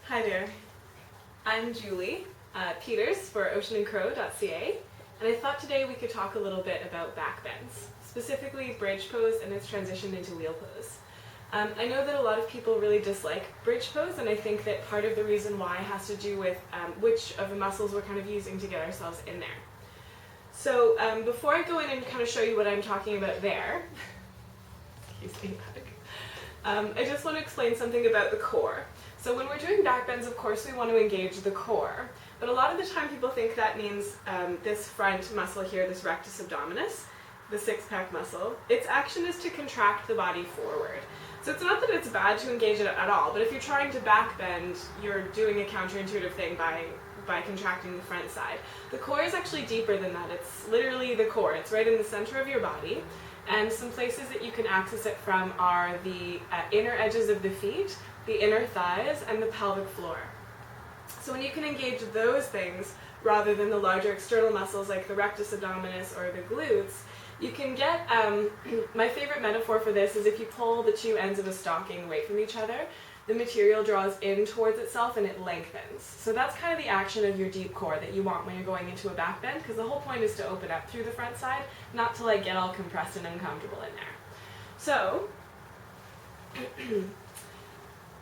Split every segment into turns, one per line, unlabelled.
Hi there, I'm Julie Peters for oceanandcrow.ca, and I thought today we could talk a little bit about backbends, specifically bridge pose and its transition into wheel pose. I know that a lot of people really dislike bridge pose, and I think that part of the reason why has to do with which of the muscles we're kind of using to get ourselves in there. So before I go in and kind of show you what I'm talking about there, excuse me, I just want to explain something about the core. So when we're doing backbends, of course, we want to engage the core, but a lot of the time people think that means this front muscle here, this rectus abdominis, the six-pack muscle. Its action is to contract the body forward. So it's not that it's bad to engage it at all, but if you're trying to backbend, you're doing a counterintuitive thing by contracting the front side. The core is actually deeper than that. It's literally the core. It's right in the center of your body. And some places that you can access it from are the inner edges of the feet, the inner thighs, and the pelvic floor. So when you can engage those things, rather than the larger external muscles like the rectus abdominis or the glutes, you can get, my favorite metaphor for this is if you pull the two ends of a stocking away from each other, the material draws in towards itself and it lengthens. So that's kind of the action of your deep core that you want when you're going into a backbend, because the whole point is to open up through the front side, not to like get all compressed and uncomfortable in there. So,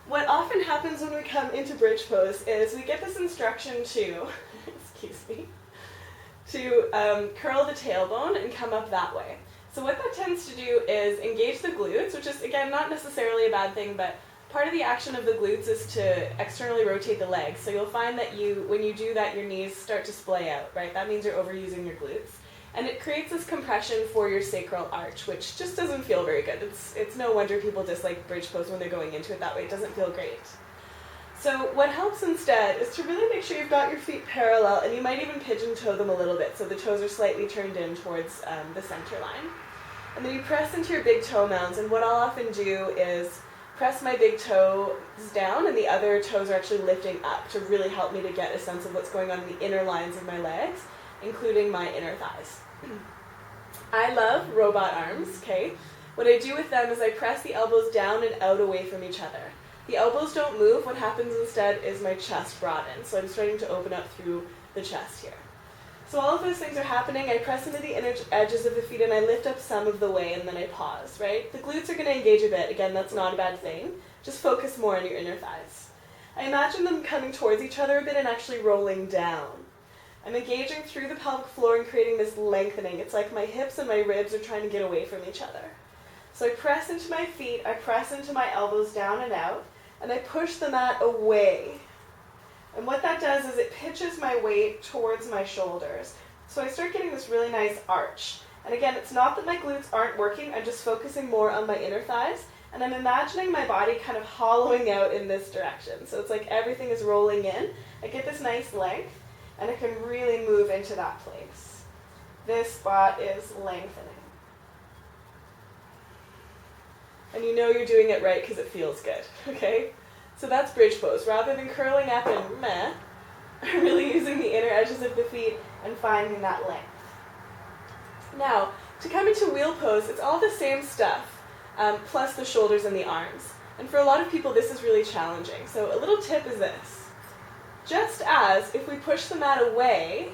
what often happens when we come into bridge pose is we get this instruction to, excuse me, to curl the tailbone and come up that way. So what that tends to do is engage the glutes, which is, again, not necessarily a bad thing, but part of the action of the glutes is to externally rotate the legs. So you'll find that when you do that, your knees start to splay out, right? That means you're overusing your glutes. And it creates this compression for your sacral arch, which just doesn't feel very good. It's no wonder people dislike bridge pose when they're going into it that way. It doesn't feel great. So what helps instead is to really make sure you've got your feet parallel, and you might even pigeon toe them a little bit so the toes are slightly turned in towards the center line. And then you press into your big toe mounds, and what I'll often do is press my big toes down and the other toes are actually lifting up to really help me to get a sense of what's going on in the inner lines of my legs, including my inner thighs. I love robot arms, okay? What I do with them is I press the elbows down and out away from each other. The elbows don't move. What happens instead is my chest broadens. So I'm starting to open up through the chest here. So all of those things are happening. I press into the inner edges of the feet and I lift up some of the way and then I pause, right? The glutes are going to engage a bit. Again, that's not a bad thing. Just focus more on your inner thighs. I imagine them coming towards each other a bit and actually rolling down. I'm engaging through the pelvic floor and creating this lengthening. It's like my hips and my ribs are trying to get away from each other. So I press into my feet, I press into my elbows down and out, and I push the mat away. And what that does is it pitches my weight towards my shoulders. So I start getting this really nice arch. And again, it's not that my glutes aren't working, I'm just focusing more on my inner thighs, and I'm imagining my body kind of hollowing out in this direction. So it's like everything is rolling in. I get this nice length, and I can really move into that place. This spot is lengthening. And you know you're doing it right because it feels good, okay? So that's bridge pose. Rather than curling up and meh, I'm really using the inner edges of the feet and finding that length. Now, to come into wheel pose, it's all the same stuff, plus the shoulders and the arms. And for a lot of people, this is really challenging. So a little tip is this. Just as if we push the mat away,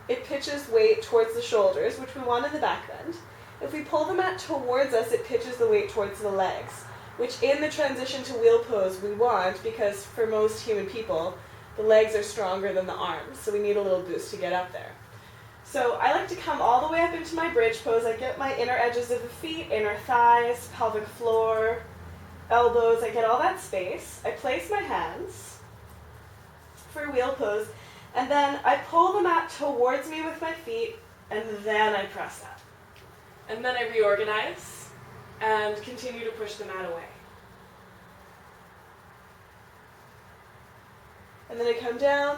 it pitches weight towards the shoulders, which we want in the back bend. If we pull the mat towards us, it pitches the weight towards the legs, which in the transition to wheel pose we want, because for most human people, the legs are stronger than the arms, so we need a little boost to get up there. So I like to come all the way up into my bridge pose. I get my inner edges of the feet, inner thighs, pelvic floor, elbows. I get all that space. I place my hands for wheel pose, and then I pull the mat towards me with my feet, and then I press up. And then I reorganize and continue to push the mat away. And then I come down,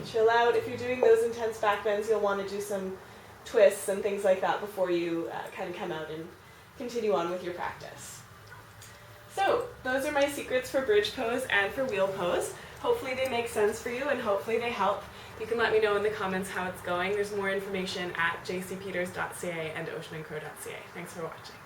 chill out. If you're doing those intense backbends, you'll want to do some twists and things like that before you kind of come out and continue on with your practice. So those are my secrets for bridge pose and for wheel pose. Hopefully they make sense for you and hopefully they help. You can let me know in the comments how it's going. There's more information at jcpeters.ca and oceanandcrow.ca. Thanks for watching.